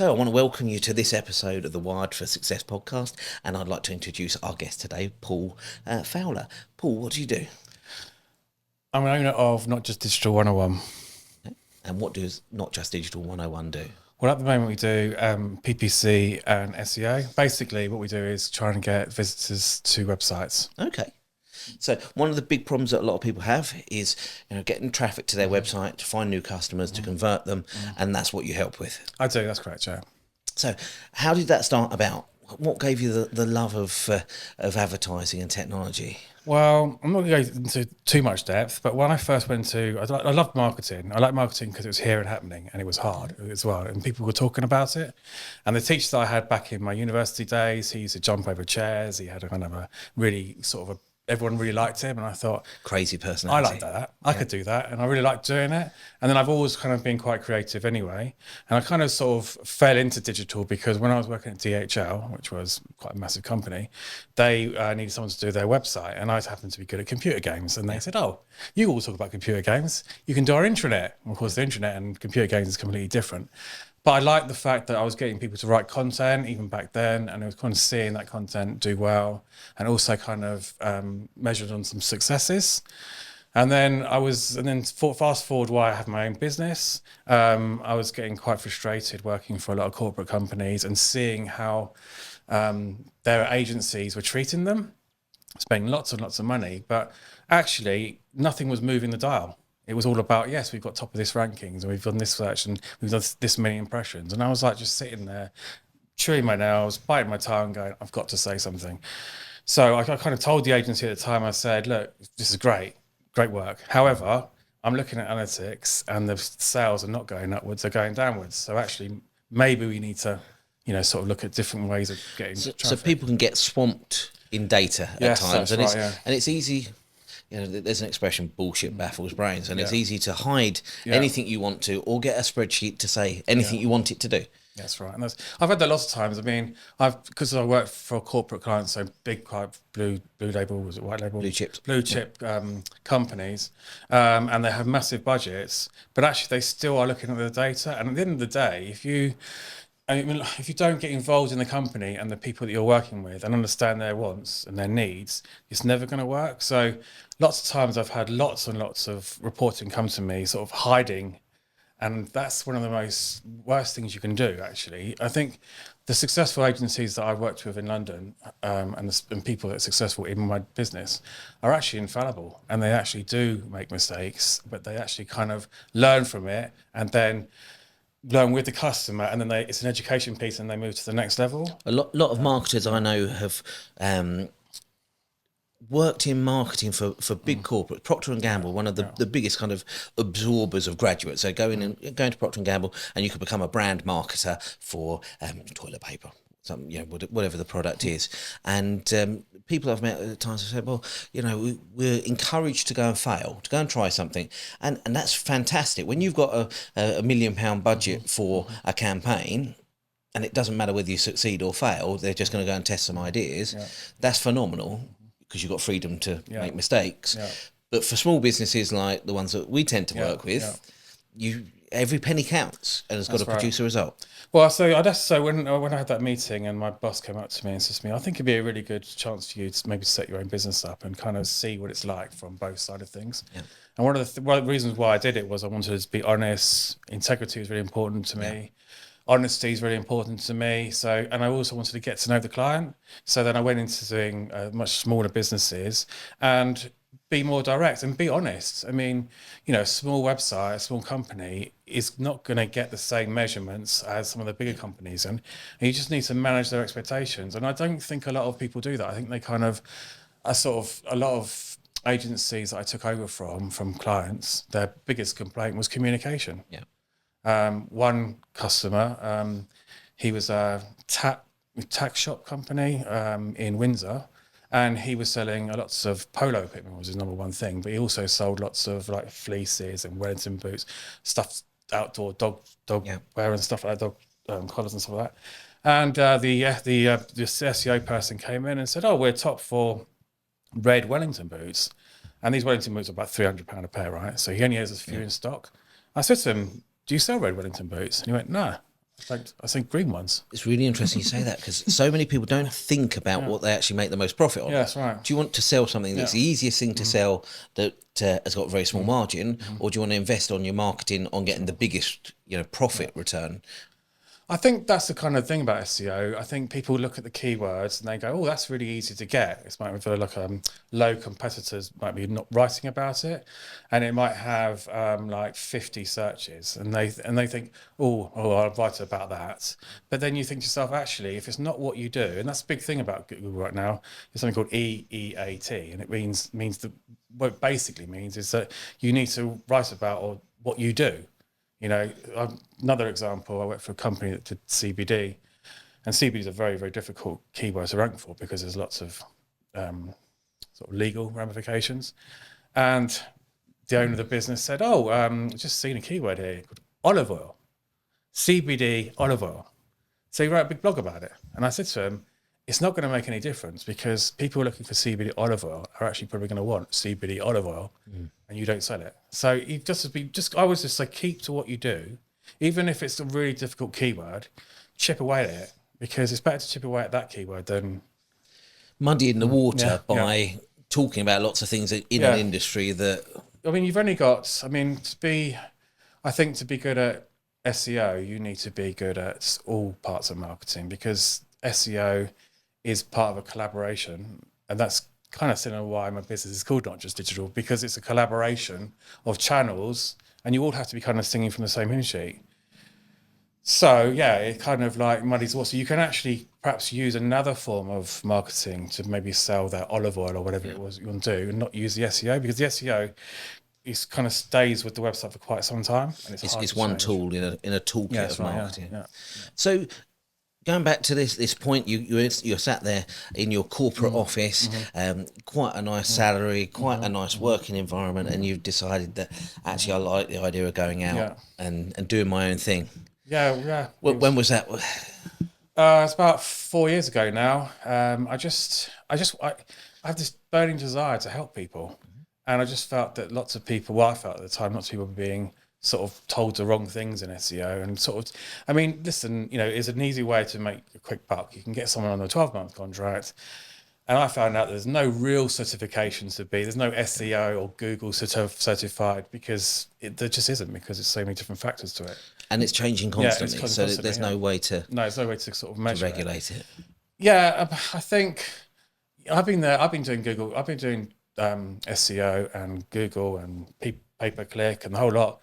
So I want to welcome you to this episode of the Wired for Success podcast, and I'd like to introduce our guest today, Paul Fowler. Paul, what do you do? I'm an owner of Not Just Digital 101. And what does Not Just Digital 101 do? Well, at the moment we do PPC and SEO. Basically, what we do is try and get visitors to websites. Okay. So one of the big problems that a lot of people have is, getting traffic to their website to find new customers, to convert them, and that's what you help with. I do, that's correct, yeah. So how did that start about? What gave you the love of advertising and technology? Well, I'm not going to go into too much depth, but when I first went I loved marketing. I liked marketing because it was here and happening, and it was hard as well, and people were talking about it. And the teacher that I had back in my university days, he used to jump over chairs. He had a kind of a really everyone really liked him, and I thought, crazy personality. I liked that. I could do that, and I really liked doing it. And then I've always kind of been quite creative anyway. And I kind of sort of fell into digital because when I was working at DHL, which was quite a massive company, they needed someone to do their website, and I happened to be good at computer games. And they said, "Oh, you all talk about computer games. You can do our intranet." And of course, the intranet and computer games is completely different. But I liked the fact that I was getting people to write content even back then, and I was kind of seeing that content do well, and also kind of measured on some successes. And then fast forward while I had my own business, I was getting quite frustrated working for a lot of corporate companies and seeing how their agencies were treating them, spending lots and lots of money, but actually nothing was moving the dial. It was all about, yes, we've got top of this rankings and we've done this search and we've done this many impressions. And I was like just sitting there, chewing my nails, biting my tongue, going, I've got to say something. So I kind of told the agency at the time, I said, look, this is great work. However, I'm looking at analytics and the sales are not going upwards, they're going downwards. So actually, maybe we need to, sort of look at different ways of getting traffic. So people can get swamped in data at times. And it's easy. There's an expression, bullshit baffles brains, and it's easy to hide anything you want to, or get a spreadsheet to say anything you want it to do. That's right. And I've had that lots of times. I mean, because I work for corporate clients, so big blue label, was it white label? Blue chip companies, and they have massive budgets, but actually they still are looking at the data. And at the end of the day, if you don't get involved in the company and the people that you're working with and understand their wants and their needs, it's never going to work. So lots of times I've had lots and lots of reporting come to me sort of hiding, and that's one of the worst things you can do, actually. I think the successful agencies that I've worked with in London and people that are successful in my business are actually infallible, and they actually do make mistakes, but they actually kind of learn from it and then learn with the customer, and then it's an education piece and they move to the next level. A lot of marketers I know have worked in marketing for big corporates. Procter & Gamble, one of the biggest kind of absorbers of graduates. So go to Procter & Gamble and you could become a brand marketer for toilet paper, whatever the product is. And people I've met at times have said, well, we're encouraged to go and fail, to go and try something. And that's fantastic. When you've got a £1 million budget for a campaign, and it doesn't matter whether you succeed or fail, they're just going to go and test some ideas. Yeah. That's phenomenal, because you've got freedom to make mistakes. Yeah. But for small businesses like the ones that we tend to work with, every penny counts and has got to produce a result. Well, so when I had that meeting and my boss came up to me and said to me, I think it'd be a really good chance for you to maybe set your own business up and kind of see what it's like from both sides of things. Yeah. And one of the reasons why I did it was I wanted to be honest. Integrity was really important to me. Yeah. Honesty is really important to me. And I also wanted to get to know the client. So then I went into doing much smaller businesses and be more direct and be honest. I mean, a small website, a small company is not going to get the same measurements as some of the bigger companies. And you just need to manage their expectations. And I don't think a lot of people do that. I think they kind of are a lot of agencies that I took over from clients, their biggest complaint was communication. Yeah. One customer, he was a tack shop company in Windsor, and he was selling lots of polo equipment, was his number one thing, but he also sold lots of like fleeces and Wellington boots, stuff, outdoor dog wear and stuff like that, dog collars and stuff like that. And the SEO person came in and said, "Oh, we're top for red Wellington boots," and these Wellington boots are about £300 a pair, right? So he only has a few in stock. I said to him, "Do you sell red Wellington boots?" And he went, "No." Like, I think green ones. It's really interesting you say that, because so many people don't think about what they actually make the most profit on. Yeah, that's right. Do you want to sell something that's the easiest thing to sell that has got a very small margin, or do you want to invest on your marketing on getting the biggest, profit return? I think that's the kind of thing about SEO. I think people look at the keywords and they go, "Oh, that's really easy to get." It's might be like low competitors might be not writing about it, and it might have like 50 searches, and they think, "Oh, I'll write about that." But then you think to yourself, actually, if it's not what you do, and that's a big thing about Google right now, is something called EEAT, and it means what it basically means is that you need to write about or what you do. Another example, I worked for a company that did CBD, and CBD is a very, very difficult keyword to rank for because there's lots of sort of legal ramifications. And the owner of the business said, just seen a keyword here called olive oil, CBD olive oil. So he wrote a big blog about it. And I said to him, it's not going to make any difference because people looking for CBD olive oil are actually probably going to want CBD olive oil, and you don't sell it. So you I always just say, keep to what you do, even if it's a really difficult keyword, chip away at it, because it's better to chip away at that keyword than muddying the water by talking about lots of things in an industry that. I mean, you've only got. I mean, to be good at SEO, you need to be good at all parts of marketing, because SEO is part of a collaboration, and that's kind of similar why my business is called Not Just Digital, because it's a collaboration of channels and you all have to be kind of singing from the same hymn sheet. So yeah, it kind of like muddies the water. So you can actually perhaps use another form of marketing to maybe sell that olive oil or whatever it was you want to do, and not use the SEO, because the SEO is kind of stays with the website for quite some time, and it's one tool in a toolkit of marketing. Yeah. So going back to this point, you're sat there in your corporate office, quite a nice salary, quite a nice working environment, and you've decided that actually I like the idea of going out and doing my own thing. Yeah. When was that? It's about 4 years ago now. I have this burning desire to help people, and I just felt that lots of people. Well, I felt at the time lots of people were being sort of told the wrong things in SEO, and sort of, I mean, listen, it's an easy way to make a quick buck. You can get someone on a 12-month contract, and I found out there's no real certifications to be. There's no SEO or Google certified, because there just isn't, because there's so many different factors to it. And it's changing constantly, so there's no way to sort of measure regulate it. Yeah, I think I've been there. I've been doing Google. I've been doing SEO and Google and pay-per-click and the whole lot,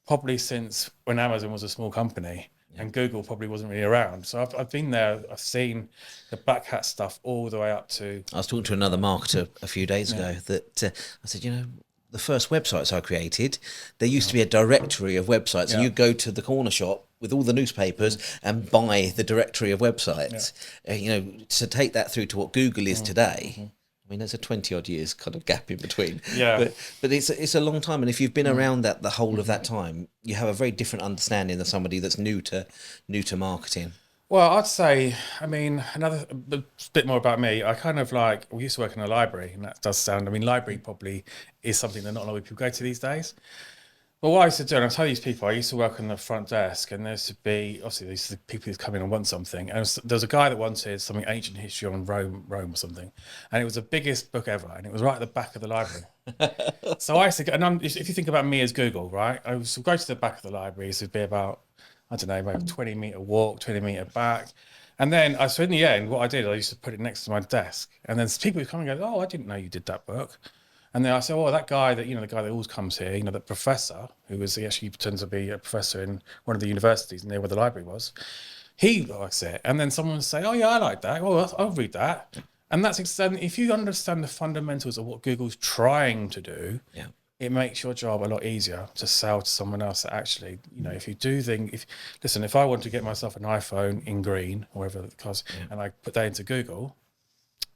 probably since when Amazon was a small company and Google probably wasn't really around. So I've been there. I've seen the black hat stuff all the way up to. I was talking to another marketer a few days ago that I said, the first websites I created, there used to be a directory of websites, and you go to the corner shop with all the newspapers and buy the directory of websites. To take that through to what Google is today. I mean, there's a 20-odd years kind of gap in between. Yeah. But it's a long time, and if you've been around that the whole of that time, you have a very different understanding than somebody that's new to marketing. Well, I'd say, I mean, a bit more about me. I kind of we used to work in a library, and that does sound, library probably is something that not a lot of people go to these days. But what I used to do, and I'll tell these people, I used to work on the front desk, and there used to be, obviously, these are the people who come in and want something. And there was a guy that wanted something ancient history on Rome or something. And it was the biggest book ever, and it was right at the back of the library. So I used to go, and if you think about me as Google, right, I used to go to the back of the library. It would be about, I don't know, maybe 20-meter walk, 20-meter back. And then, so in the end, what I did, I used to put it next to my desk. And then people would come and go, I didn't know you did that book. And then I said, that guy that, the guy that always comes here, that professor, he actually turns to be a professor in one of the universities near where the library was, he likes it. And then someone would say, yeah, I like that. Well, I'll read that. And that's if you understand the fundamentals of what Google's trying to do, it makes your job a lot easier to sell to someone else that actually, if you do if I want to get myself an iPhone in green, or whatever it costs, and I put that into Google,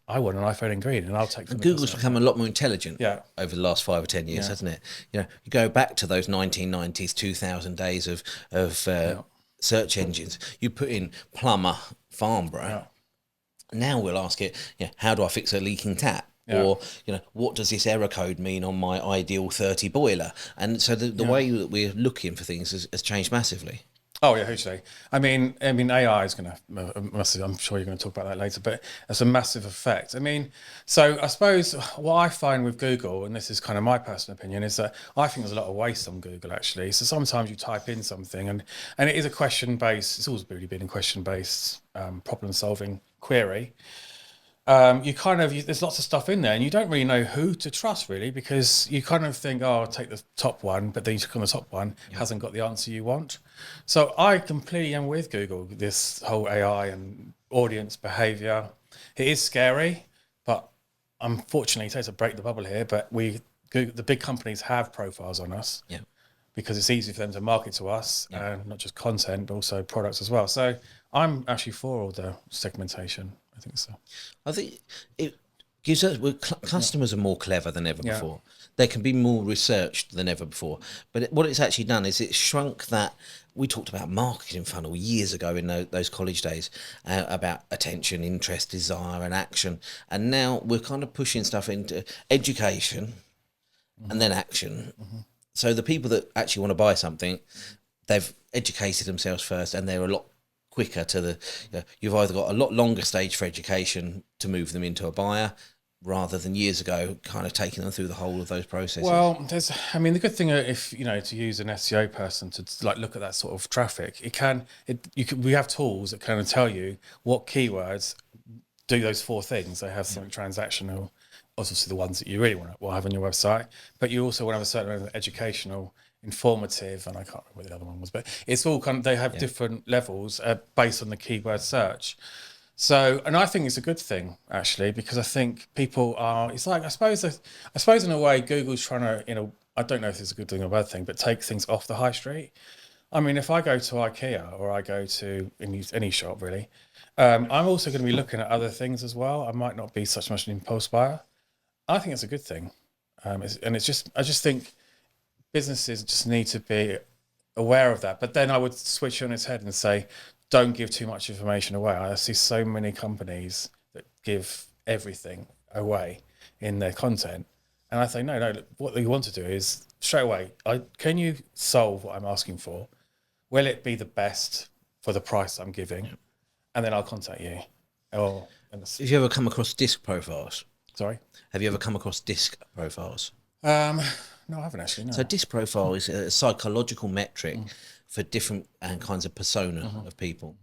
I want an iPhone in green, and I'll take. And Google's become a lot more intelligent over the last 5 or 10 years, hasn't it? You go back to those 1990s, 2000 days of search engines. You put in plumber, Farnborough. Now we'll ask it, how do I fix a leaking tap? Or, what does this error code mean on my Ideal 30 boiler? And so the way that we're looking for things has changed massively. Oh yeah, hugely. I mean, AI is going to massive. I'm sure you're going to talk about that later, but it's a massive effect. I mean, so I suppose what I find with Google, and this is kind of my personal opinion, is that I think there's a lot of waste on Google actually. So sometimes you type in something, and it is a question based. It's always really been a question based problem solving query. You kind of there's lots of stuff in there, and you don't really know who to trust really, because you kind of think, oh, I'll take the top one, but then you click on the top one, hasn't got the answer you want. So I completely am with Google. This whole AI and audience behavior, it is scary, but unfortunately, take to break the bubble here, but Google, the big companies have profiles on us Yeah. because it's easy for them to market to us, and not just content, but also products as well. So I'm actually for all the segmentation. I think so. I think it gives us customers are more clever than ever Yeah. before. They can be more researched than ever before. But what it's actually done is it's shrunk that. We talked about marketing funnel years ago in those college days, about attention, interest, desire, and action. And now we're kind of pushing stuff into education and then action. So the people that actually want to buy something, they've educated themselves first, and they're a lot quicker to the. You've either got a lot longer stage for education to move them into a buyer, rather than years ago, kind of taking them through the whole of those processes. Well, the good thing, if to use an SEO person to like look at that sort of traffic, we have tools that kind of tell you what keywords do those four things. They have something transactional, obviously the ones that you really want to have on your website, but you also want to have a certain amount of educational, informative, and I can't remember what the other one was, but it's all kind of, they have different levels based on the keyword search. So, and I think it's a good thing actually, because I think people are. It's like I suppose in a way Google's trying to, I don't know if it's a good thing or a bad thing, but take things off the high street. I mean, if I go to IKEA or I go to any shop really, I'm also going to be looking at other things as well. I might not be such much an impulse buyer. I think it's a good thing, I just think businesses just need to be aware of that. But then I would switch on its head and say, don't give too much information away. I see so many companies that give everything away in their content. And I say, no, look, what you want to do is straight away, can you solve what I'm asking for? Will it be the best for the price I'm giving? And then I'll contact you. Have you ever come across disc profiles? Sorry? Have you ever come across disc profiles? No, I haven't actually, no. So disc profile is a psychological metric for different kinds of persona of people.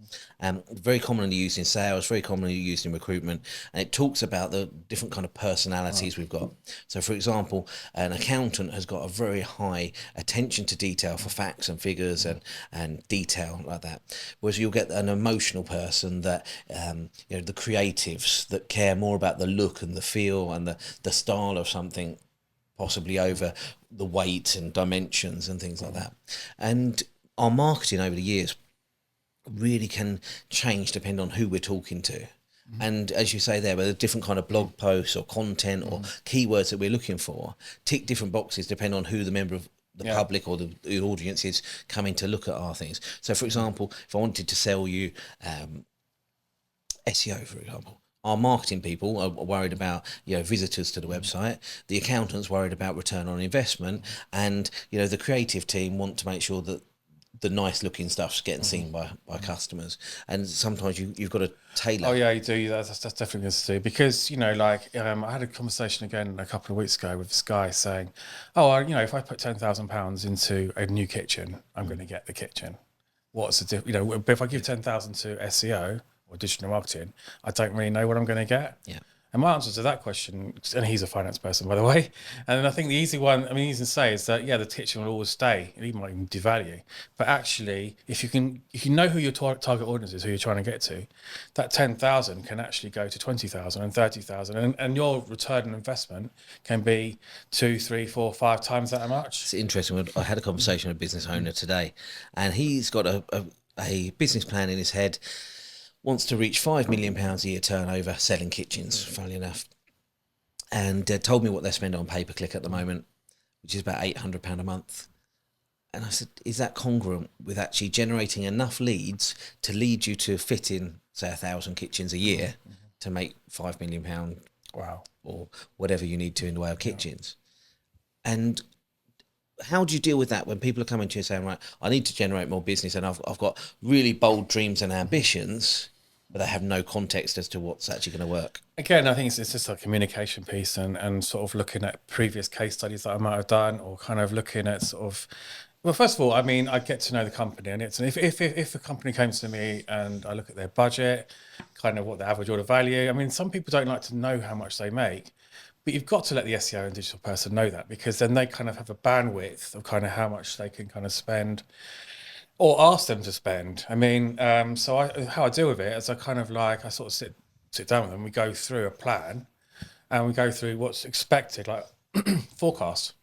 Very commonly used in sales, very commonly used in recruitment, and it talks about the different kind of personalities we've got. So for example, an accountant has got a very high attention to detail for facts and figures and detail like that. Whereas you'll get an emotional person that, the creatives that care more about the look and the feel and the style of something, possibly over the weight and dimensions and things like that. And our marketing over the years really can change depending on who we're talking to. And as you say there, with a different kind of blog posts or content or keywords that we're looking for, tick different boxes depending on who the member of the public or the audience is coming to look at our things. So for example, if I wanted to sell you SEO, for example, our marketing people are worried about visitors to the website. The accountants worried about return on investment, and the creative team want to make sure that the nice looking stuff's getting seen by customers. And sometimes you've got to tailor. Oh yeah, you do. That's definitely good to do, because I had a conversation again a couple of weeks ago with this guy saying, if I put £10,000 into a new kitchen, I'm going to get the kitchen. What's the difference? But if I give 10,000 to SEO or digital marketing, I don't really know what I'm going to get. Yeah. And my answer to that question, and he's a finance person, by the way, and I think the easy one, easy to say, is that, the kitchen will always stay. It even might even devalue. But actually, if you know who your target audience is, who you're trying to get to, that 10,000 can actually go to 20,000 and 30,000. And your return on investment can be 2, 3, 4, 5 times that much. It's interesting. I had a conversation with a business owner today, and he's got a business plan in his head. Wants to reach £5 million a year turnover selling kitchens, funnily enough, and told me what they spend on pay-per-click at the moment, which is about £800 a month. And I said, is that congruent with actually generating enough leads to lead you to fit in, say, 1,000 kitchens a year to make £5 million, wow, or whatever you need to in the way of kitchens? And how do you deal with that when people are coming to you saying, right, I need to generate more business and I've got really bold dreams and ambitions, but they have no context as to what's actually going to work? Again, I think it's just a communication piece and sort of looking at previous case studies that I might have done, or kind of looking at sort of, well, first of all, I mean, I get to know the company, and it's if a company came to me and I look at their budget, kind of what the average order value. I mean, some people don't like to know how much they make, but you've got to let the SEO and digital person know that, because then they kind of have a bandwidth of kind of how much they can kind of spend or ask them to spend. I mean, how I deal with it is I kind of like, I sort of sit down with them. We go through a plan and we go through what's expected, like forecast.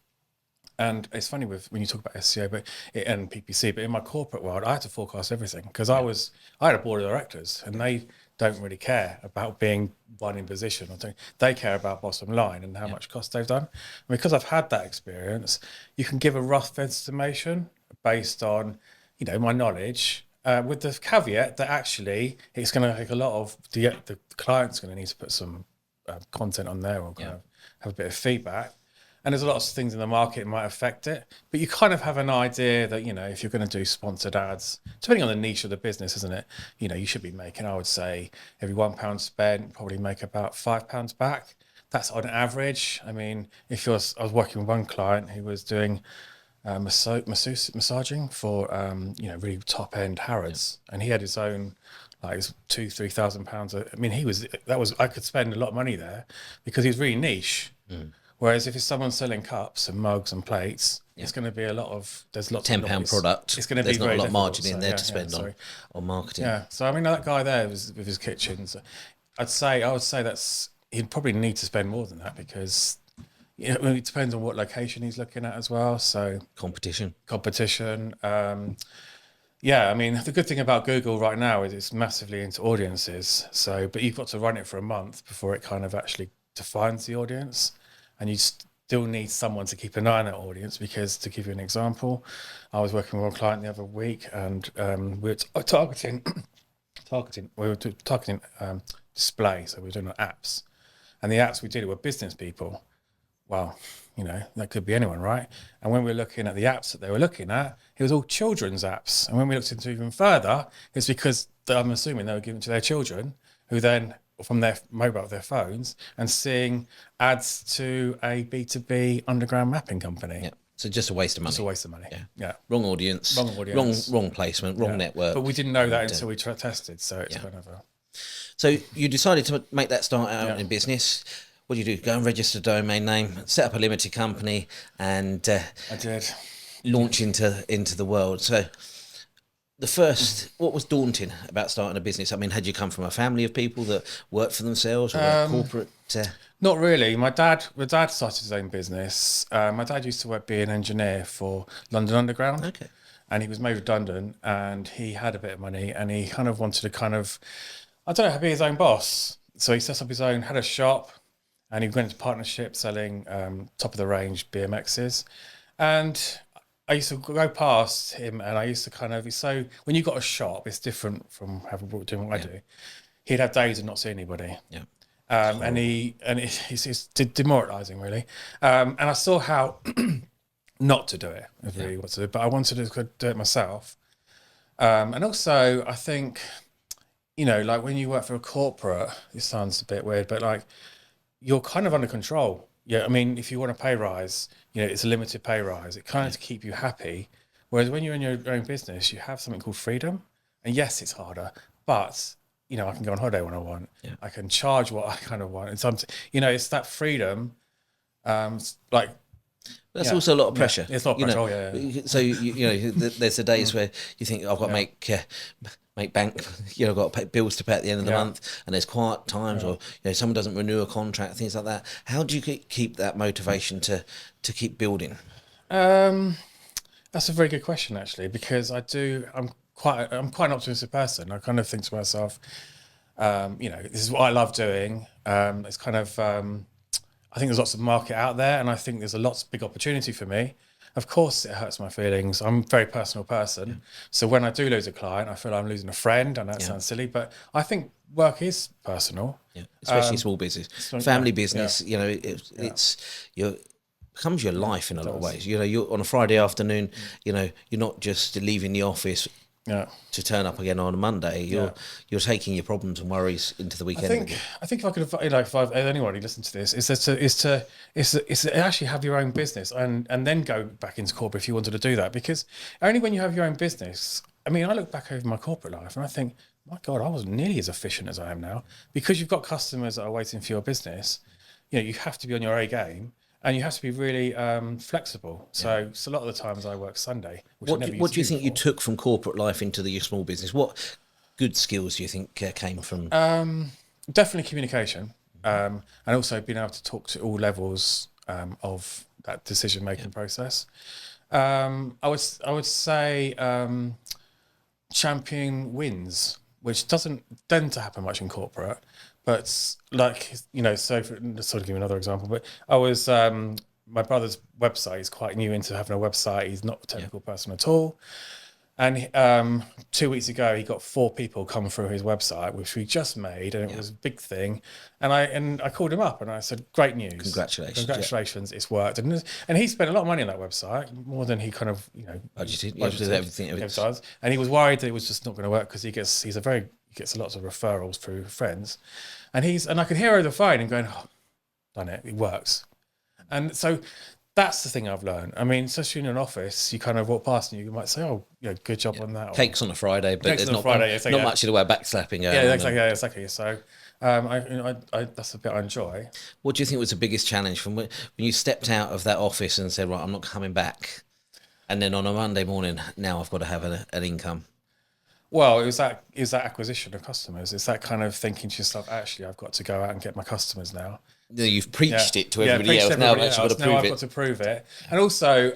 And it's funny when you talk about SEO and PPC, but in my corporate world, I had to forecast everything, because I had a board of directors and they don't really care about being one in position or something. They care about bottom line and how much cost they've done. And because I've had that experience, you can give a rough estimation based on, my knowledge, with the caveat that actually it's going to take a lot of the client's going to need to put some content on there, or kind of have a bit of feedback. And there's a lot of things in the market that might affect it, but you kind of have an idea that, if you're going to do sponsored ads, depending on the niche of the business, isn't it? You should be making, I would say, every £1 spent, probably make about £5 back. That's on average. I mean, I was working with one client who was doing massaging for, really top end Harrods, and he had his own, like, £2,000-3,000. I mean, I could spend a lot of money there because he was really niche. Whereas if it's someone selling cups and mugs and plates, it's going to be there's lots of £10 product. It's going to There's be not very a lot of margin difficult. in there to spend on marketing. Yeah. So I mean, that guy there with his kitchens, I would say he'd probably need to spend more than that, because it depends on what location he's looking at as well. So competition. Yeah, I mean, the good thing about Google right now is it's massively into audiences. So, but you've got to run it for a month before it kind of actually defines the audience. And you still need someone to keep an eye on that audience, because, to give you an example, I was working with a client the other week, and we were targeting display. So we were doing apps, and the apps we did were business people. Well, that could be anyone, right? And when we were looking at the apps that they were looking at, it was all children's apps. And when we looked into even further, it's because I'm assuming they were given to their children, who then, from their mobile, their phones, and seeing ads to a B2B underground mapping company. Yeah. So just a waste of money. Just a waste of money. Yeah. Wrong audience. Wrong placement. Wrong network. But we didn't know that until we tested. So it's kind of So you decided to make that start out in business. What do you do? Go and register a domain name, set up a limited company, and I did launch into the world. So what was daunting about starting a business? I mean, had you come from a family of people that worked for themselves, or were corporate? Not really. My dad started his own business. My dad used to be an engineer for London Underground. Okay. And he was made redundant, and he had a bit of money, and he kind of wanted to be his own boss. So he set up had a shop, and he went into partnership selling top of the range BMXs. And I used to go past him, and I used to so when you've got a shop, it's different from doing what I do. He'd have days of not seeing anybody. Yeah. And it's demoralising, really. And I saw how not to do it, really what to do, but I wanted to do it myself. And also, I think, like when you work for a corporate, it sounds a bit weird, but like you're kind of under control. Yeah, I mean, if you want a pay rise, it's a limited pay rise. It kind of to keep you happy. Whereas when you're in your own business, you have something called freedom. And yes, it's harder, but I can go on holiday when I want. Yeah. I can charge what I kind of want. And sometimes, it's that freedom. That's also a lot of pressure. It's a lot of pressure. So there's the days where you think I've got to make bank. I've got to pay bills to pay at the end of the month, and there's quiet times, or someone doesn't renew a contract, things like that. How do you keep that motivation to keep building? That's a very good question, actually, because I'm quite an optimistic person. I kind of think to myself, this is what I love doing. It's kind of I think there's lots of market out there, and I think there's a big opportunity for me. Of course, it hurts my feelings. I'm a very personal person. So when I do lose a client, I feel I'm losing a friend, and that sounds silly, but I think work is personal. Yeah, especially small business. Family business, it's becomes your life in a lot of ways. You know, you're on a Friday afternoon, you know, you're not just leaving the office to turn up again on a Monday. You're taking your problems and worries into the weekend. I think if I could, if anyone who listens to this, is to actually have your own business and then go back into corporate if you wanted to do that. Because only when you have your own business, I mean, I look back over my corporate life and I think, my God, I wasn't nearly as efficient as I am now. Because you've got customers that are waiting for your business, you know, you have to be on your A game. And you have to be really flexible. So a lot of the times I work Sunday. What do you think you took from corporate life into your small business? What good skills do you think came from? Definitely communication, and also being able to talk to all levels of that decision-making process. I would say championing wins, which doesn't tend to happen much in corporate. But like, you know, so let's sort of give another example, but I was, my brother's website, he's quite new into having a website. He's not a technical person at all. And 2 weeks ago, he got 4 people come through his website, which we just made, and it was a big thing. And I called him up and I said, "Great news! Congratulations! It's worked." And he spent a lot of money on that website, more than he kind of budgeted everything it does. And he was worried that it was just not going to work because he gets lots of referrals through friends, and I could hear over the phone him going, "Oh, done it! It works." And so that's the thing I've learned. I mean, especially in an office, you kind of walk past and you might say, "Oh, good job on that." Cakes on a Friday, but there's not much in the way of backslapping. Exactly. So that's a bit I enjoy. What do you think was the biggest challenge from when you stepped out of that office and said, "Right, I'm not coming back," and then on a Monday morning, now I've got to have an income? Well, it was that acquisition of customers. It's that kind of thinking to yourself, actually, I've got to go out and get my customers now. You've preached it to everybody else. Now I've actually got to prove it. And also,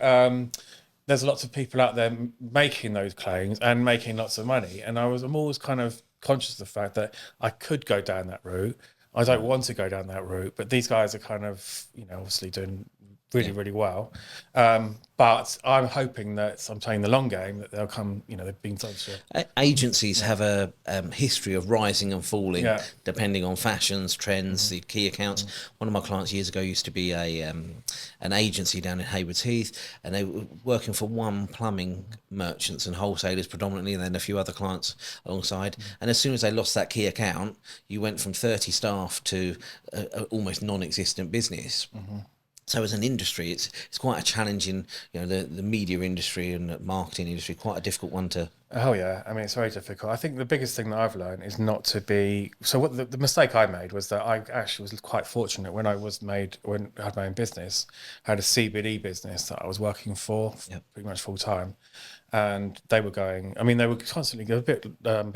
there's lots of people out there making those claims and making lots of money. And I'm always kind of conscious of the fact that I could go down that route. I don't want to go down that route, but these guys are kind of, obviously doing really well. But I'm hoping that I'm playing the long game, that they'll come, they've been such agencies have a history of rising and falling depending on fashions, trends, the key accounts. One of my clients years ago used to be an agency down in Haywards Heath, and they were working for one plumbing merchants and wholesalers predominantly, and then a few other clients alongside. And as soon as they lost that key account, you went from 30 staff to a almost non-existent business. So as an industry, it's quite a challenging, the media industry and the marketing industry, quite a difficult one to... Oh yeah, I mean, it's very difficult. I think the biggest thing that I've learned is not to be... So what the mistake I made was that I actually was quite fortunate when I had my own business. I had a CBD business that I was working for pretty much full time. And they were they were constantly a bit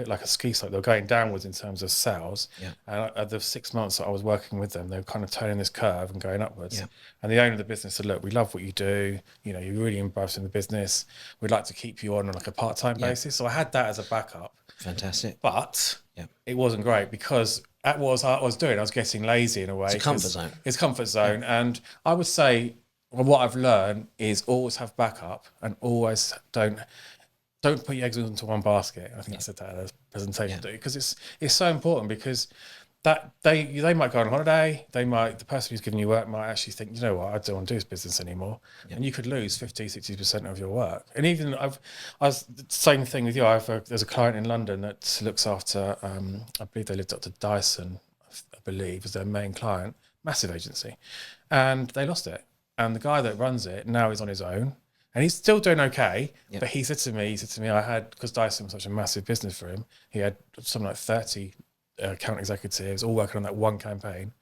like a ski slope. They were going downwards in terms of sales. And at the 6 months that I was working with them, they were kind of turning this curve and going upwards. And the owner of the business said, "Look, we love what you do. You're really involved in the business. We'd like to keep you on like a part-time basis." So I had that as a backup. Fantastic. But it wasn't great because that was what I was doing. I was getting lazy in a way. It's a comfort zone. It's comfort zone. And I would say, well, what I've learned is always have backup and always don't put your eggs into one basket. I think I said that at a presentation because it's so important, because that they might go on holiday, the person who's giving you work might actually think, you know what, I don't want to do this business anymore, and you could lose 50-60% of your work. And even same thing with you. There's a client in London that looks after I believe they lived up to Dyson, I believe was their main client, massive agency, and they lost it. And the guy that runs it now is on his own, and he's still doing okay. But he said to me, because Dyson was such a massive business for him, he had something like 30 account executives all working on that one campaign.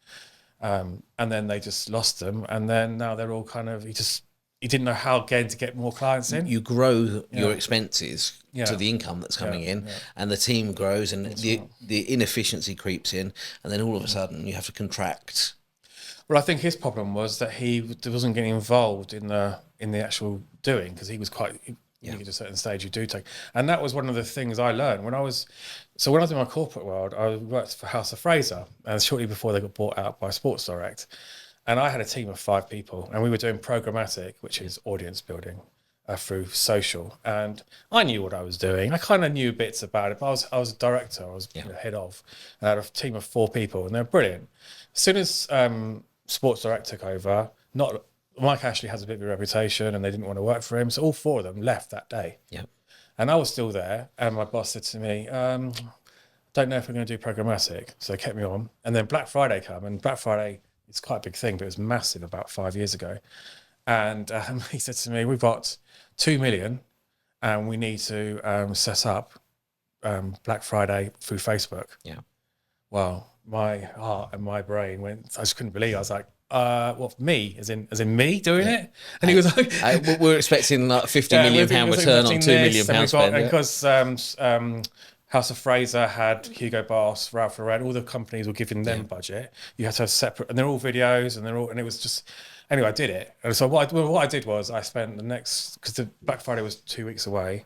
And then they just lost them. And then now they're all kind of, he didn't know how again to get more clients in. You grow your expenses to the income that's coming in, and the team grows, and the inefficiency creeps in, and then all of a sudden you have to contract. Well, I think his problem was that he wasn't getting involved in the actual doing, because he was quite. You get to a certain stage, you do take, and that was one of the things I learned when I was in my corporate world. I worked for House of Fraser, and shortly before they got bought out by Sports Direct, and I had a team of 5 people, and we were doing programmatic, which is audience building through social, and I knew what I was doing. I kind of knew bits about it, but I was a director, I was head of, and I had a team of 4 people, and they're brilliant. As soon as Sports Direct took over, Mike actually has a bit of a reputation and they didn't want to work for him. So all 4 of them left that day. Yeah. And I was still there. And my boss said to me, don't know if we're going to do programmatic. So they kept me on. And then Black Friday came. And Black Friday, it's quite a big thing, but it was massive about 5 years ago. And he said to me, we've got 2 million and we need to set up Black Friday through Facebook. Yeah. Well, my heart and my brain went, I just couldn't believe it. I was like, what, me? As in me doing it? And he was like... we're expecting like £50 million return on £2 million spend. And because House of Fraser had Hugo Boss, Ralph Lauren, all the companies were giving them budget. You had to have separate, and they're all videos, and it was just... Anyway, I did it. And so what I did was I spent the next, because the Black Friday was 2 weeks away,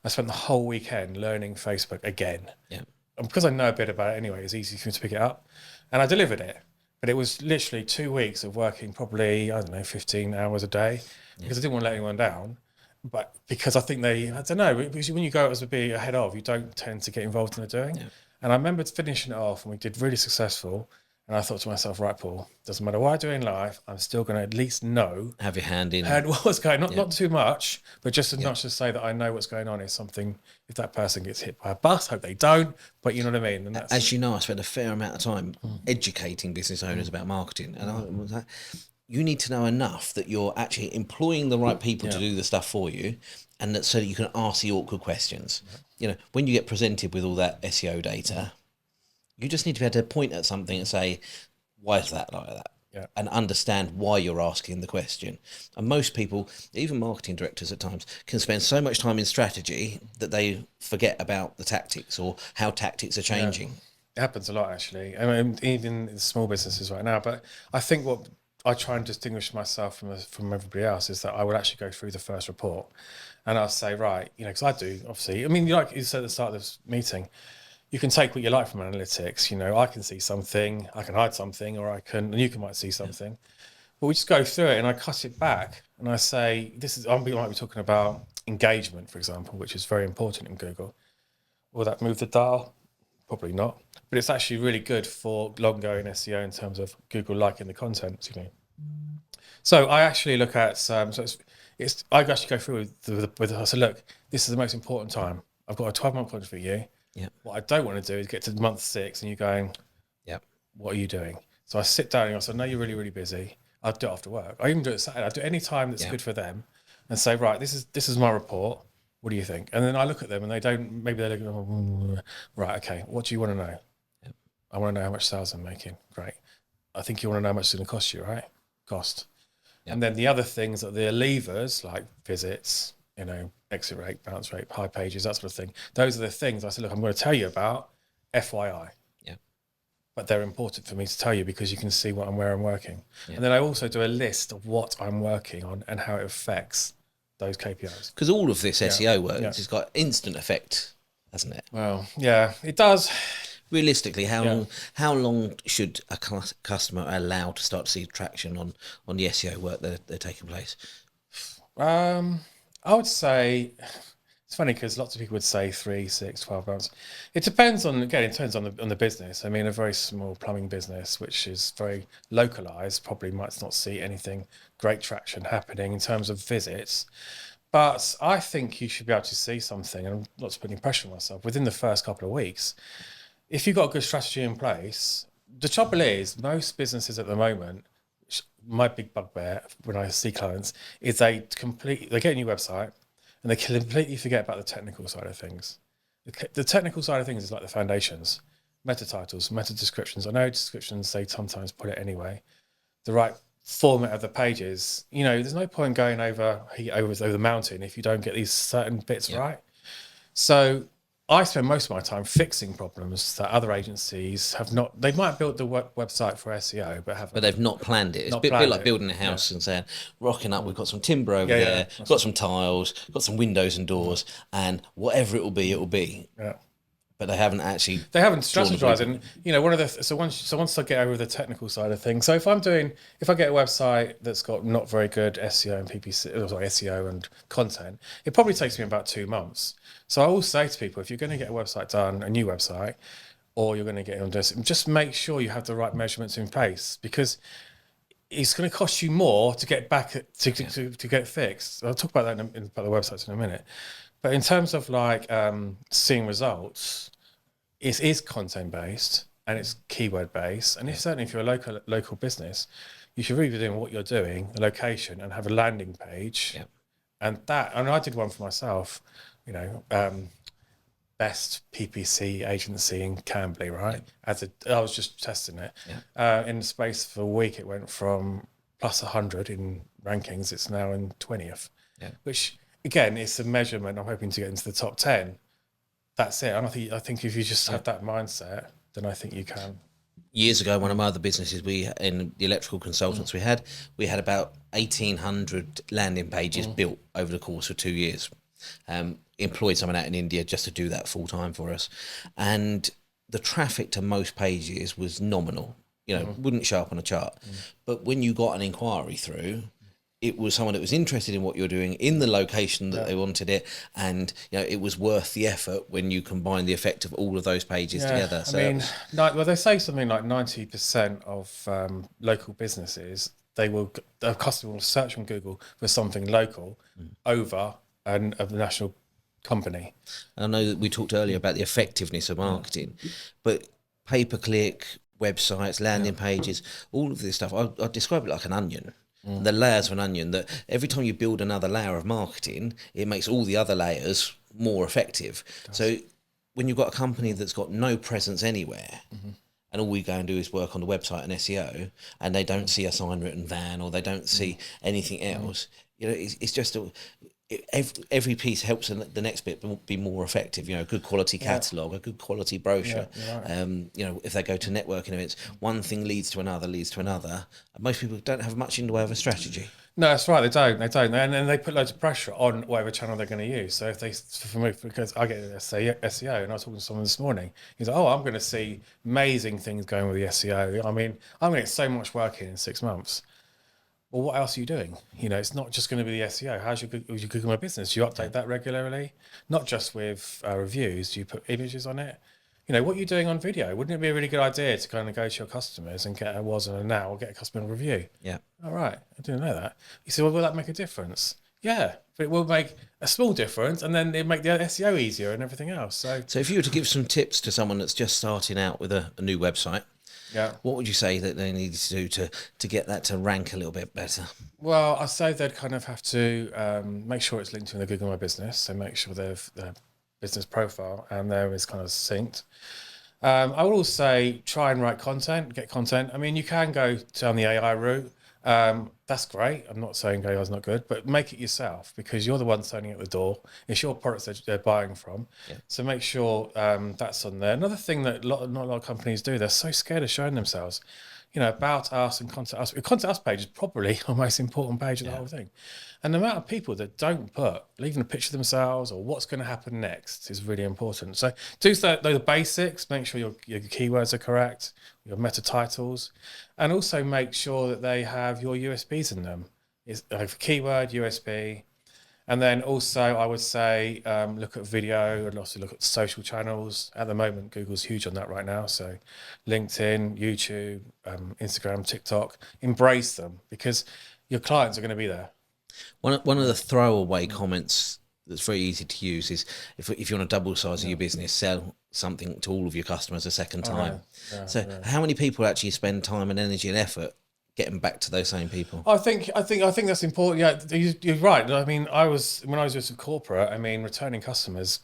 I spent the whole weekend learning Facebook again. Yeah. And because I know a bit about it anyway, it's easy for me to pick it up. And I delivered it. But it was literally 2 weeks of working probably, 15 hours a day, because I didn't want to let anyone down. But because I think I don't know, because when you go as a be ahead of, you don't tend to get involved in the doing. Yeah. And I remember finishing it off and we did really successful. And I thought to myself, right, Paul, doesn't matter what I do in life, I'm still going to at least know. Have your hand in. What's going on. Not too much, but just enough to say that I know what's going on is something, if that person gets hit by a bus, hope they don't, but you know what I mean? And that's, as you know, I spent a fair amount of time educating business owners about marketing. And I was like, you need to know enough that you're actually employing the right people to do the stuff for you, and that so that you can ask the awkward questions. You know, when you get presented with all that SEO data, you just need to be able to point at something and say, why is that like that? Yeah. And understand why you're asking the question. And most people, even marketing directors at times, can spend so much time in strategy that they forget about the tactics or how tactics are changing. It happens a lot, actually. I mean, even in small businesses right now. But I think what I try and distinguish myself from everybody else is that I would actually go through the first report and I'll say, right, because I do, obviously. I mean, like you said at the start of this meeting, you can take what you like from analytics. I can see something, I can hide something, and you might see something. But we just go through it and I cut it back and I say, I might be talking about engagement, for example, which is very important in Google. Will that move the dial? Probably not. But it's actually really good for long-going SEO in terms of Google liking the content. So I actually look at, I actually go through with I say, look, this is the most important time. I've got a 12-month contract for you. Yeah. What I don't want to do is get to month 6 and you're going, what are you doing? So I sit down and I say, no, you're really, really busy. I'll do it after work. I even do it Saturday. I do it any time that's good for them and say, right, this is my report. What do you think? And then I look at them and maybe they're looking, right, okay, what do you want to know? Yep. I want to know how much sales I'm making. Great. I think you want to know how much it's going to cost you, right? Cost. Yep. And then the other things that the levers, like visits, exit rate, bounce rate, high pages, that sort of thing. Those are the things I said, look, I'm going to tell you about, FYI. Yeah. But they're important for me to tell you because you can see where I'm working. Yeah. And then I also do a list of what I'm working on and how it affects those KPIs. Because all of this SEO work has got instant effect, hasn't it? Well, yeah, it does. Realistically, how long should a customer allow to start to see traction on the SEO work that they're taking place? I would say, it's funny because lots of people would say 3, 6, 12 months. It depends on the business. I mean, a very small plumbing business, which is very localized, probably might not see anything great traction happening in terms of visits. But I think you should be able to see something, and I'm not putting pressure on myself, within the first couple of weeks. If you've got a good strategy in place, the trouble is most businesses at the moment, my big bugbear when I see clients is they get a new website and they completely forget about the technical side of things. The technical side of things is like the foundations, meta titles, meta descriptions. I know descriptions, they sometimes put it anyway. The right format of the pages, there's no point going over the mountain if you don't get these certain bits right. So I spend most of my time fixing problems that other agencies have not. They might have built the website for SEO, but they've not planned it. It's a bit like building a house and saying, rocking up, we've got some timber over there, got some tiles, got some windows and doors, and whatever it will be. Yeah. But they haven't strategized. And once I get over the technical side of things, so if I get a website that's got not very good SEO and SEO and content, it probably takes me about 2 months. So I always say to people, if you're going to get a website done, a new website, or you're going to get on this, just make sure you have the right measurements in place, because it's going to cost you more to get back to get fixed. I'll talk about that about the websites in a minute. But in terms of like seeing results, it is content based and it's keyword based. And certainly if you're a local business, you should really be doing what you're doing, the location, and have a landing page. Yeah. And I did one for myself, you know, best PPC agency in Cambly, right? I was just testing it. In the space for a week, it went from plus 100 in rankings. It's now in 20th, which again, it's a measurement. I'm hoping to get into the top 10. That's it. And I think if you just have that mindset, then I think you can. Years ago, one of my other businesses, in the electrical consultants we had about 1,800 landing pages built over the course of 2 years. Employed someone out in India just to do that full time for us, and the traffic to most pages was nominal. You know, wouldn't show up on a chart, but when you got an inquiry through, it was someone that was interested in what you're doing in the location that they wanted it, and you know it was worth the effort when you combine the effect of all of those pages together. So I mean, well, they say something like 90% of local businesses, a customer will search on Google for something local over a national company. I know that we talked earlier about the effectiveness of marketing, but pay-per-click, websites, landing pages, all of this stuff, I describe it like an onion. The layers of an onion, that every time you build another layer of marketing, it makes all the other layers more effective. So when you've got a company that's got no presence anywhere, and all we go and do is work on the website and SEO, and they don't see a sign written van, or they don't see anything else, you know, it's just every piece helps the next bit be more effective. You know, a good quality catalogue, a good quality brochure. You know, if they go to networking events, one thing leads to another. Most people don't have much in the way of a strategy. No, that's right. They don't. And then they put loads of pressure on whatever channel they're going to use. So if for me, because I get SEO, and I was talking to someone this morning, he's like, "Oh, I'm going to see amazing things going with the SEO. I mean, I'm going to get so much work in 6 months." Well, what else are you doing? You know, it's not just going to be the SEO. How's your Google My Business? Do you update that regularly? Not just with reviews. Do you put images on it? You know, what you're doing on video. Wouldn't it be a really good idea to kind of go to your customers and get a was and a now, or get a customer review? Yeah. All right. I didn't know that. You say, well, will that make a difference? Yeah, but it will make a small difference, and then it make the SEO easier and everything else. So if you were to give some tips to someone that's just starting out with a new website, what would you say that they need to do to get that to rank a little bit better? Well, I say they'd kind of have to make sure it's linked to the Google My Business. So make sure their business profile and there is kind of synced. I would also say try and write content, get content. I mean, you can go down the AI route. That's great. I'm not saying AI is not good, but make it yourself, because you're the one signing at the door. It's your products that they're buying from. So make sure that's on there. Another thing that not a lot of companies do, they're so scared of showing themselves. You know, about us and contact us. The contact us page is probably our most important page of the whole thing. And the amount of people that don't put, leaving a picture of themselves or what's going to happen next is really important. So do the basics, make sure your keywords are correct, your meta titles, and also make sure that they have your USPs in them. It's keyword, USB, and then also I would say look at video and also look at social channels. At the moment, Google's huge on that right now. So LinkedIn, YouTube, Instagram, TikTok, embrace them, because your clients are going to be there. One of the throwaway comments that's very easy to use is if you want to double the size of your business, sell something to all of your customers a second time. How many people actually spend time and energy and effort getting back to those same people? I think that's important. Yeah, you're right. I mean, when I was just a corporate, I mean, returning customers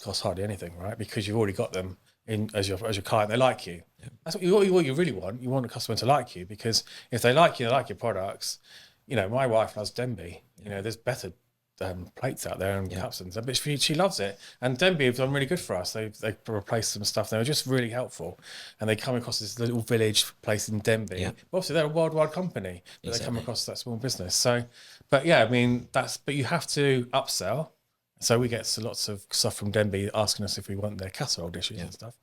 cost hardly anything, right? Because you've already got them in as your client. They like you. That's what you really want. You want a customer to like you, because if they like you, they like your products. You know, my wife loves Denby. You know, there's better plates out there and cups and stuff, but she loves it. And Denby have done really good for us. They replaced some stuff. They were just really helpful, and they come across this little village place in Denby. But obviously, they're a worldwide company, but they come across that small business. So, but yeah, I mean but you have to upsell. So we get lots of stuff from Denby asking us if we want their catalogue dishes and stuff.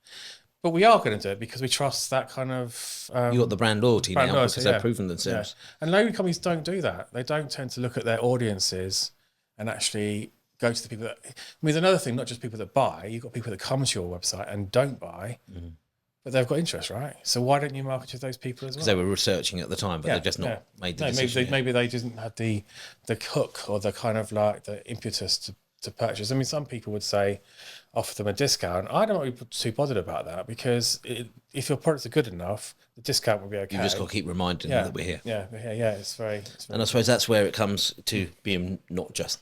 But we are going to do it because we trust that kind of... you got the brand loyalty now because they've proven themselves. And local companies don't do that. They don't tend to look at their audiences and actually go to the people that... I mean, another thing, not just people that buy, you've got people that come to your website and don't buy. but they've got interest, right? So why don't you market to those people as well? Because they were researching at the time, but they've just not made the decision. Maybe they didn't have the hook or the kind of like the impetus to purchase. I mean, some people would say offer them a discount. I don't be too bothered about that because if your products are good enough, the discount will be okay. You just got to keep reminding them that we're here. Yeah. It's very and I suppose that's where it comes to being not just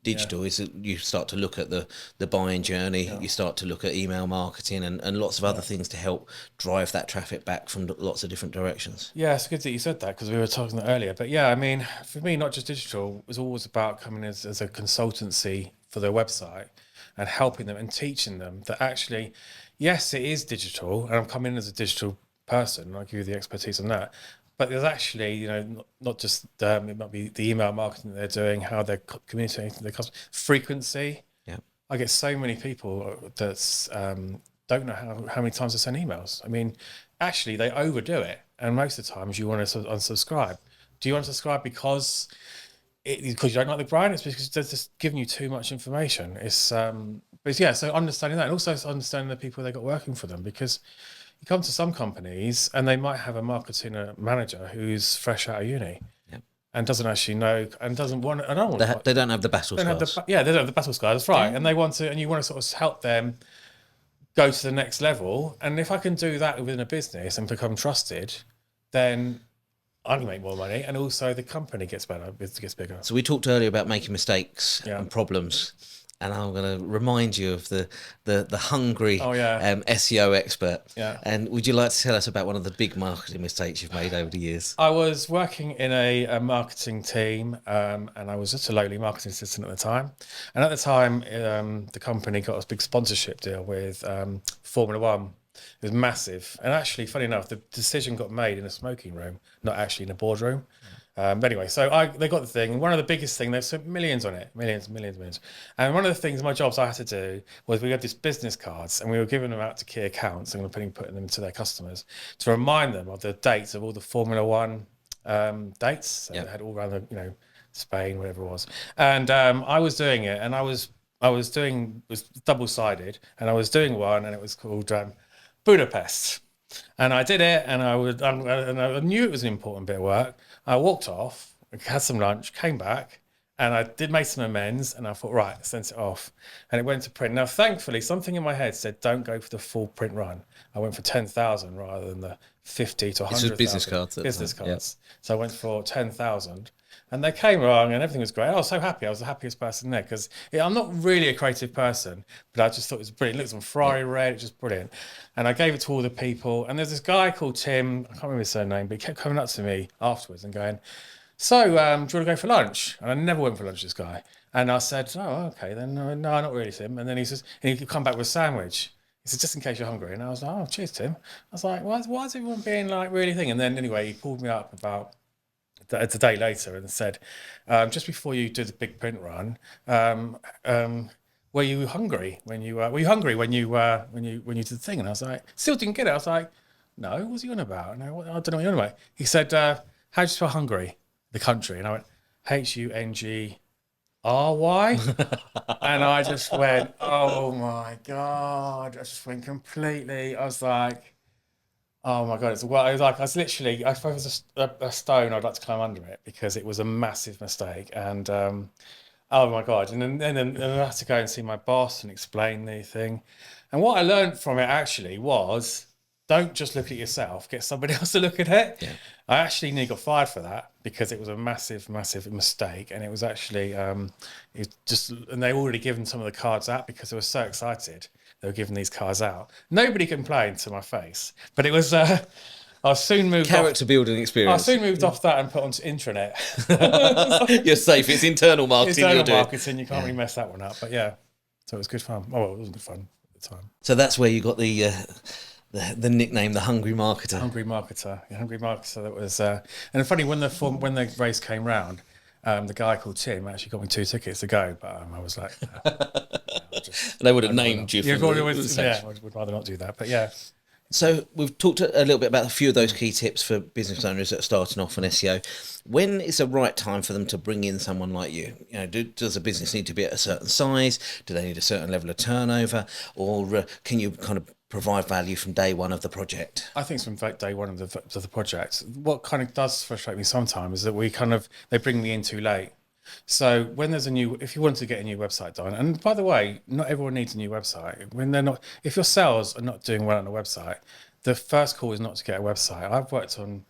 digital, is that you start to look at the buying journey, you start to look at email marketing and lots of other things to help drive that traffic back from lots of different directions. Yeah, it's good that you said that because we were talking that earlier. But yeah, I mean, for me, not just digital, it was always about coming as a consultancy for their website and helping them and teaching them that actually, yes, it is digital, and I'm coming in as a digital person, and I'll give you the expertise on that. But there's actually, not just it might be the email marketing that they're doing, how they're communicating to their customers, frequency. Yeah, I get so many people that don't know how many times they send emails. I mean, actually, they overdo it, and most of the times you want to unsubscribe. Do you unsubscribe because you don't like the brand? It's because they're just giving you too much information. But yeah, so understanding that, and also understanding the people they got working for them, because you come to some companies and they might have a marketing manager who's fresh out of uni and doesn't actually know and doesn't want. I don't want. They don't have the battle scars. They don't have the battle scars. That's right. And they want to, and you want to sort of help them go to the next level. And if I can do that within a business and become trusted, then I can make more money, and also the company gets better, it gets bigger. So we talked earlier about making mistakes and problems, and I'm going to remind you of the Hungary SEO expert. Yeah. And would you like to tell us about one of the big marketing mistakes you've made over the years? I was working in a marketing team, and I was just a lowly marketing assistant at the time. And at the time, the company got a big sponsorship deal with Formula One. It was massive. And actually, funny enough, the decision got made in a smoking room, not actually in a boardroom. But anyway, so they got the thing. And one of the biggest things, they spent millions on it, millions. And one of the things, my jobs I had to do was we had these business cards and we were giving them out to key accounts and putting them to their customers to remind them of the dates of all the Formula One dates. So they had all around the, Spain, whatever it was. And I was doing it, and I was double-sided, and I was doing one, and it was called Budapest. And I did it, and I knew it was an important bit of work. I walked off, had some lunch, came back, and I did make some amends, and I thought, right, sent it off. And it went to print. Now, thankfully, something in my head said, don't go for the full print run. I went for 10,000 rather than the 50 to 100,000. This was business cards. Business cards. Yep. So I went for 10,000. And they came along and everything was great. I was so happy. I was the happiest person there because I'm not really a creative person, but I just thought it was brilliant. It looked on Ferrari red, it was just brilliant. And I gave it to all the people. And there's this guy called Tim, I can't remember his surname, but he kept coming up to me afterwards and going, so do you want to go for lunch? And I never went for lunch with this guy. And I said, oh, okay, then no, not really, Tim. And then he says, and he come back with a sandwich. He said, just in case you're hungry. And I was like, oh, cheers, Tim. I was like, why is everyone being like really thing? And then anyway, he pulled me up about a day later and said, just before you did the big print run, were you hungry when you did the thing? And I was like, still didn't get it. I was like, no, what's he on about? No, I don't know what you're on about. He said, how do you spell Hungary, the country? And I went, Hungry. And I just went, oh my God. I just went completely, I was like, oh my God! It was literally. I suppose it was a stone. I'd like to climb under it because it was a massive mistake. And oh my God! And then I had to go and see my boss and explain the thing. And what I learned from it actually was, don't just look at yourself. Get somebody else to look at it. Yeah. I actually nearly got fired for that because it was a massive mistake. And it was actually and they already given some of the cards out because they were so excited. They were giving these cars out. Nobody complained to my face, but it was. I soon moved character building experience. I soon moved off that and put onto intranet. You're safe. It's internal marketing. You can't really mess that one up. But yeah, so it was good fun. Oh, well, it wasn't good fun at the time. So that's where you got the nickname, the Hungry Marketer. Hungry Marketer. That was. And funny when the race came round. The guy called Tim actually got me 2 tickets to go, but I was like, they would have named you. I would rather not do that, but yeah. So we've talked a little bit about a few of those key tips for business owners that are starting off on SEO. When is the right time for them to bring in someone like you? Does a business need to be at a certain size? Do they need a certain level of turnover? Or can you kind of provide value from day one of the project? I think it's from day one of the project. What kind of does frustrate me sometimes is that they bring me in too late. So when there's if you want to get a new website done, and by the way, not everyone needs a new website. If your sales are not doing well on a website, the first call is not to get a website. I've worked on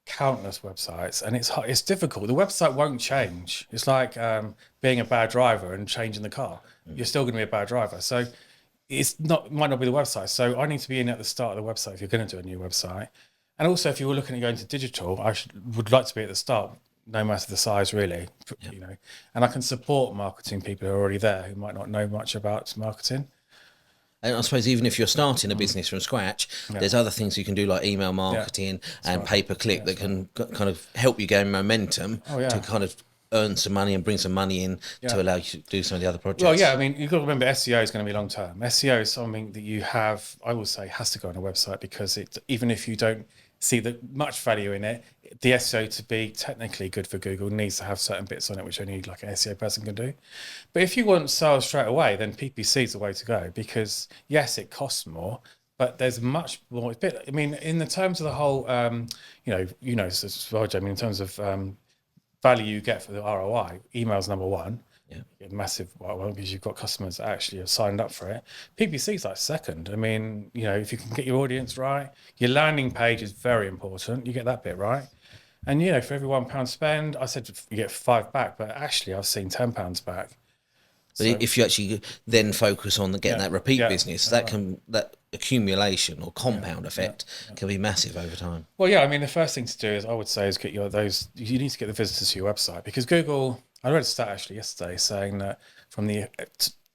countless websites, and it's difficult. The website won't change. It's like being a bad driver and changing the car. You're still going to be a bad driver. So might not be the website. So I need to be in at the start of the website if you're going to do a new website. And also, if you were looking at going to digital, would like to be at the start, no matter the size, really. And I can support marketing people who are already there who might not know much about marketing. And I suppose even if you're starting a business from scratch, there's other things you can do like email marketing and pay-per-click that can kind of help you gain momentum to kind of earn some money and bring some money in to allow you to do some of the other projects. Well, I mean, you've got to remember SEO is going to be long term. SEO is something that you have, I will say, has to go on a website because even if you don't see much value in it, the SEO to be technically good for Google needs to have certain bits on it which only like an SEO person can do. But if you want sales straight away, then PPC is the way to go because yes, it costs more, but there's much more. I mean, in the terms of the whole, as well, Jamie, in terms of value you get for the ROI, email's number one. You get massive because you've got customers that actually have signed up for it. PPC is like second. I mean, if you can get your audience right, your landing page is very important. You get that bit right. And, for every £1 spend, I said you get £5 back, but actually I've seen £10 back. But if you actually then focus on getting that repeat business, that accumulation or compound effect can be massive over time. Well, I mean, the first thing to do is get you need to get the visitors to your website because Google, I read a stat actually yesterday saying that from the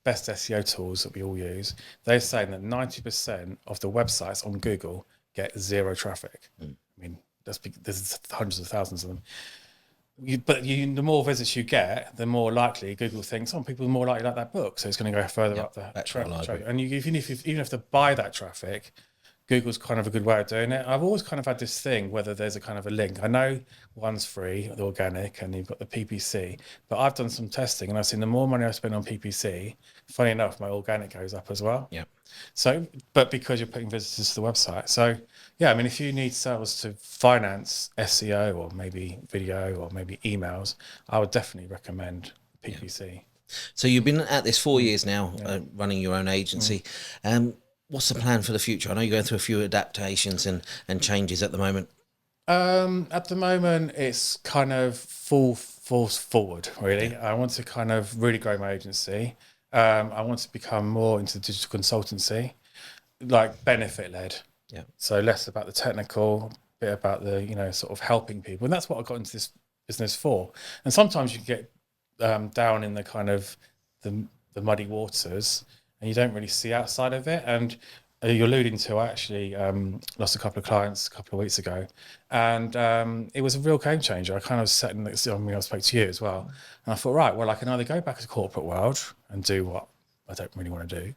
best SEO tools that we all use, they're saying that 90% of the websites on Google get zero traffic. I mean, there's hundreds of thousands of them. The more visits you get, the more likely Google thinks some people are more likely like that book, so it's going to go further up the traffic. And even if they buy that traffic, Google's kind of a good way of doing it. I've always kind of had this thing whether there's a kind of a link. I know one's free, the organic, and you've got the PPC, but I've done some testing and I've seen the more money I spend on PPC, funny enough, my organic goes up as well. So, but because you're putting visitors to the website. So, I mean, if you need sales to finance SEO or maybe video or maybe emails, I would definitely recommend PPC. So you've been at this 4 years now, running your own agency. What's the plan for the future? I know you're going through a few adaptations and changes at the moment. At the moment, it's kind of full force forward, really. I want to kind of really grow my agency. I want to become more into digital consultancy, like benefit-led. So less about the technical, bit about the, sort of helping people. And that's what I got into this business for. And sometimes you get down in the kind of the muddy waters and you don't really see outside of it. And you're alluding to, I actually lost a couple of clients a couple of weeks ago. And it was a real game changer. I kind of sat in I spoke to you as well. And I thought, right, well, I can either go back to the corporate world and do what I don't really want to do,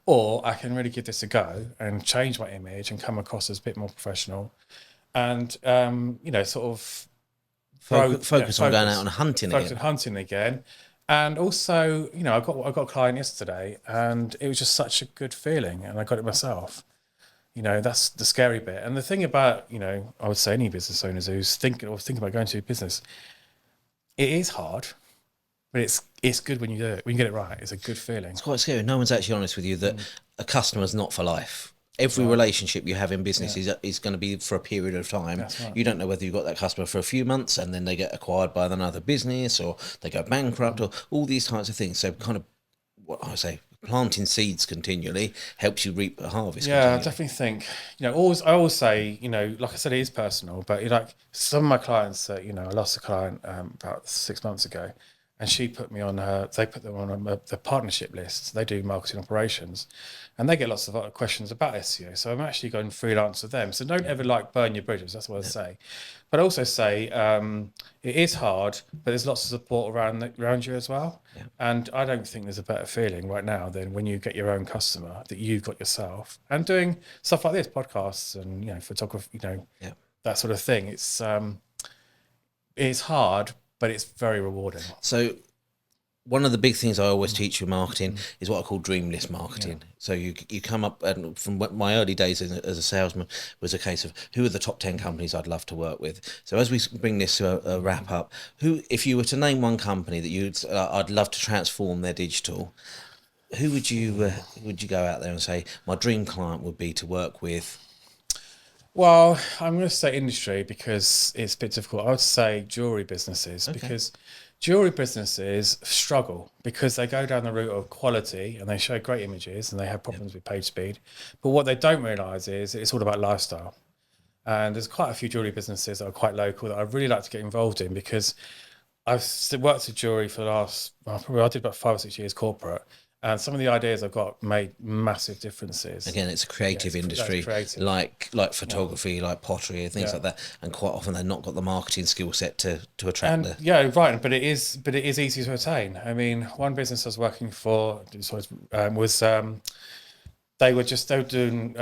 or I can really give this a go and change my image and come across as a bit more professional and, sort of focus on going out and hunting again. Focus on hunting again. And also, I got a client yesterday and it was just such a good feeling and I got it myself. That's the scary bit. And the thing about, I would say any business owners who's thinking about going to a business, it is hard, but it's good when you do it. When you get it right, it's a good feeling. It's quite scary. No one's actually honest with you that a customer's not for life. Every relationship you have in business is going to be for a period of time. Right. You don't know whether you've got that customer for a few months and then they get acquired by another business or they go bankrupt or all these types of things. So kind of what I say, planting seeds continually helps you reap a harvest. Yeah, I definitely think, I always say, like I said, it is personal, but like some of my clients, I lost a client about 6 months ago. And she put me on they put them on the partnership list. They do marketing operations and they get lots of questions about SEO. So I'm actually going freelance with them. So don't ever burn your bridges. That's what I say. But I also say it is hard, but there's lots of support around you as well. And I don't think there's a better feeling right now than when you get your own customer that you've got yourself and doing stuff like this, podcasts and, photography, that sort of thing. It's hard, but it's very rewarding. So one of the big things I always teach you in marketing is what I call dream list marketing. So you come up, and from my early days as a salesman was a case of who are the top 10 companies I'd love to work with. So as we bring this to a wrap up, who, if you were to name one company that I'd love to transform their digital, who would you go out there and say my dream client would be to work with? Well, I'm going to say industry because it's a bit difficult. I would say jewelry businesses, because jewelry businesses struggle because they go down the route of quality and they show great images and they have problems with page speed. But what they don't realise is it's all about lifestyle. And there's quite a few jewelry businesses that are quite local that I'd really like to get involved in, because I've worked with jewelry for the last, probably I did about 5 or 6 years corporate. And some of the ideas I've got made massive differences. Again, it's a creative industry, like photography, like pottery, and things like that. And quite often they've not got the marketing skill set to attract right. But it is easy to attain. I mean, one business I was working for was they were doing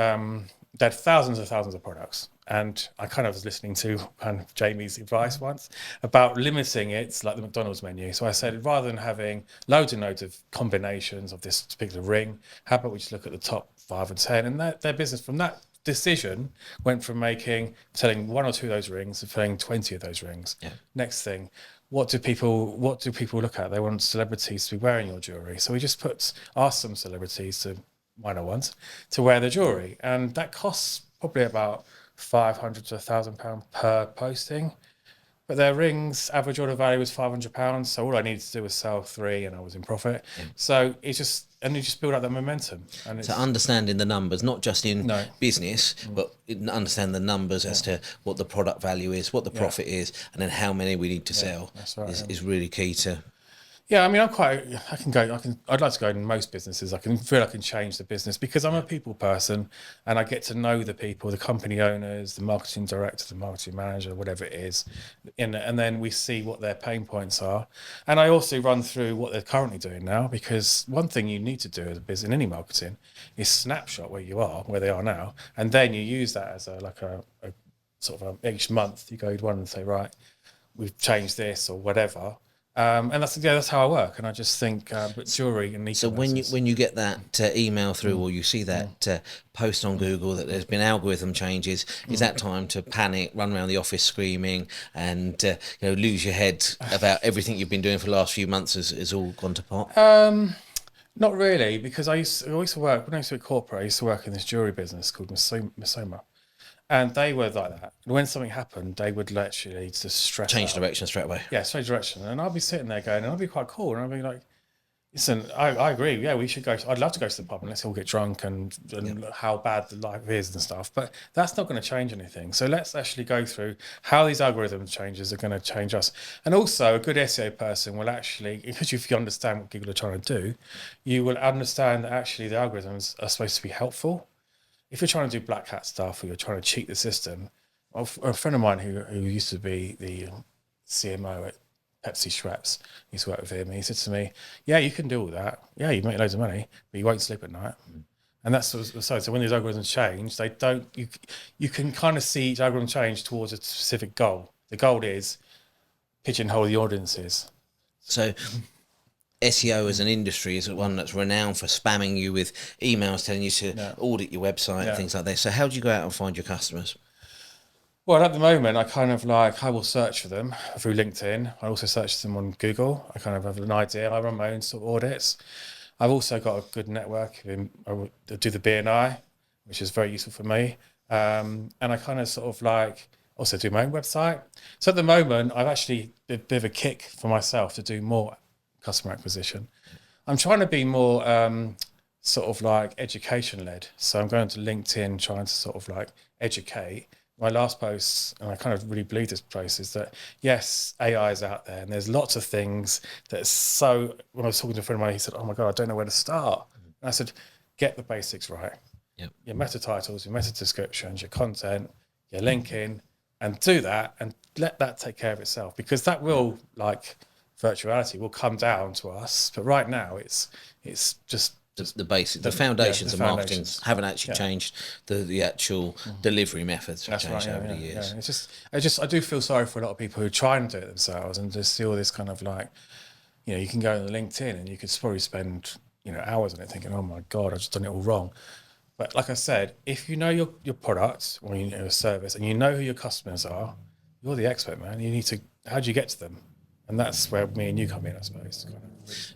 they had thousands of products. And I kind of was listening to kind of Jamie's advice once about limiting it, like the McDonald's menu. So I said, rather than having loads and loads of combinations of this particular ring, how about we just look at the top 5 and 10? And their business from that decision went from selling 1 or 2 of those rings to selling 20 of those rings. Yeah. Next thing, what do people look at? They want celebrities to be wearing your jewelry. So we just asked some celebrities, to minor ones, to wear the jewelry. And that costs probably about £500 to £1,000 per posting, but their rings average order value was £500. So all I needed to do was sell 3, and I was in profit. So you just build up that momentum. And so understanding the numbers, not just in business, but understand the numbers as to what the product value is, what the profit is, and then how many we need to sell. That's right, is really key to. Yeah, I mean, I'd like to go in most businesses. I feel I can change the business because I'm a people person, and I get to know the people, the company owners, the marketing director, the marketing manager, whatever it is. And then we see what their pain points are. And I also run through what they're currently doing now, because one thing you need to do as a business in any marketing is snapshot where they are now. And then you use that as a sort of each month you go to one and say, right, we've changed this or whatever. And that's how I work, and I just think but jewelry and so when you get that email through or you see that post on Google that there's been algorithm changes, is that time to panic, run around the office screaming, and lose your head about everything you've been doing for the last few months has all gone to pot? Not really, because I used to work when I used to be corporate. I used to work in this jewelry business called Misoma. And they were like that. When something happened, they would literally just stress change direction straight away. Yeah, change direction. And I'd be sitting there going, and I'd be quite cool. And I'd be like, listen, I agree. Yeah, we should go. I'd love to go to the pub and let's all get drunk and how bad the life is and stuff. But that's not going to change anything. So let's actually go through how these algorithm changes are going to change us. And also, a good SEO person will actually, because if you understand what Google are trying to do, you will understand that actually the algorithms are supposed to be helpful. If you're trying to do black hat stuff or you're trying to cheat the system, a friend of mine who used to be the CMO at Pepsi Schweppes, used to work with him, and he said to me, yeah, you can do all that. Yeah, you make loads of money, but you won't sleep at night. And that's so when these algorithms change, you can kind of see each algorithm change towards a specific goal. The goal is pigeonhole the audiences. So SEO as an industry is one that's renowned for spamming you with emails telling you to audit your website and things like that. So how do you go out and find your customers? Well, at the moment, I will search for them through LinkedIn. I also search them on Google. I kind of have an idea. I run my own sort of audits. I've also got a good network. I do the BNI, which is very useful for me. And I kind of sort of also do my own website. So at the moment, I've actually a bit of a kick for myself to do more customer acquisition. I'm trying to be more sort of education led. So I'm going to LinkedIn, trying to sort of educate. My last post, and I kind of really believe this post, is that yes, AI is out there, and there's lots of things that when I was talking to a friend of mine, he said, oh my God, I don't know where to start. And I said, get the basics right. Yep. Your meta titles, your meta descriptions, your content, your linking, and do that, and let that take care of itself, because that will virtuality will come down to us, but right now it's just the basic, the foundations of marketing haven't actually changed. The actual delivery methods have changed over the years. Yeah. I do feel sorry for a lot of people who try and do it themselves and just see all this kind of you can go on LinkedIn and you could probably spend, hours on it thinking, oh my God, I've just done it all wrong. But like I said, if you know your product or you know your service and you know who your customers are, you're the expert, man. How do you get to them? And that's where me and you come in, I suppose.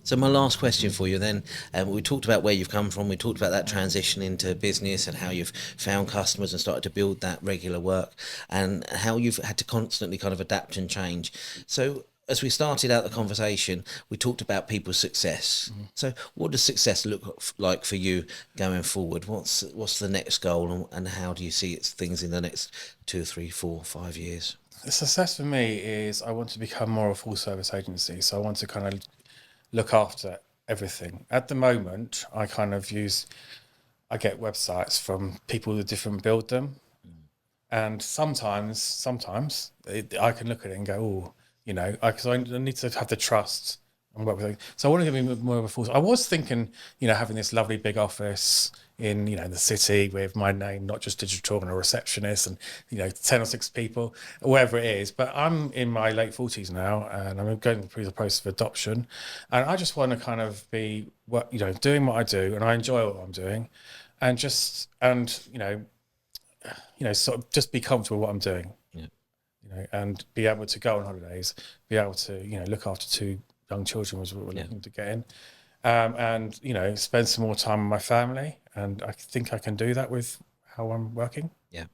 So my last question for you then, we talked about where you've come from, we talked about that transition into business and how you've found customers and started to build that regular work, and how you've had to constantly kind of adapt and change. So as we started out the conversation, we talked about people's success. So what does success look like for you going forward? What's the next goal, and how do you see things in the next 2, 3, 4, 5 years? The success for me is I want to become more a full service agency. So I want to kind of look after everything. At the moment, I get websites from people that different build them. And sometimes I can look at it and go, oh, because I need to have the trust and work with it. So I want to be more of a full. I was thinking, having this lovely big office in, the city with my name, not just digital, and a receptionist and, 10 or 6 people, wherever it is. But I'm in my late 40s now and I'm going through the process of adoption. And I just want to kind of be, doing what I do, and I enjoy what I'm doing, and sort of just be comfortable with what I'm doing. And be able to go on holidays, be able to, look after 2 young children was what we're looking to get in. And, spend some more time with my family. And I think I can do that with how I'm working. Yeah.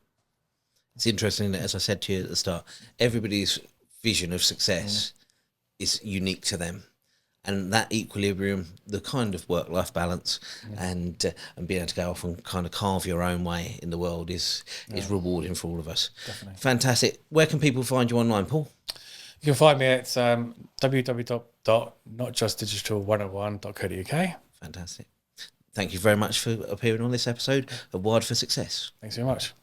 It's interesting that, as I said to you at the start, everybody's vision of success is unique to them. And that equilibrium, the kind of work-life balance, and being able to go off and kind of carve your own way in the world is rewarding for all of us. Definitely. Fantastic. Where can people find you online, Paul? You can find me at www.notjustdigital101.co.uk. Fantastic. Thank you very much for appearing on this episode of Wired for Success. Thanks very much.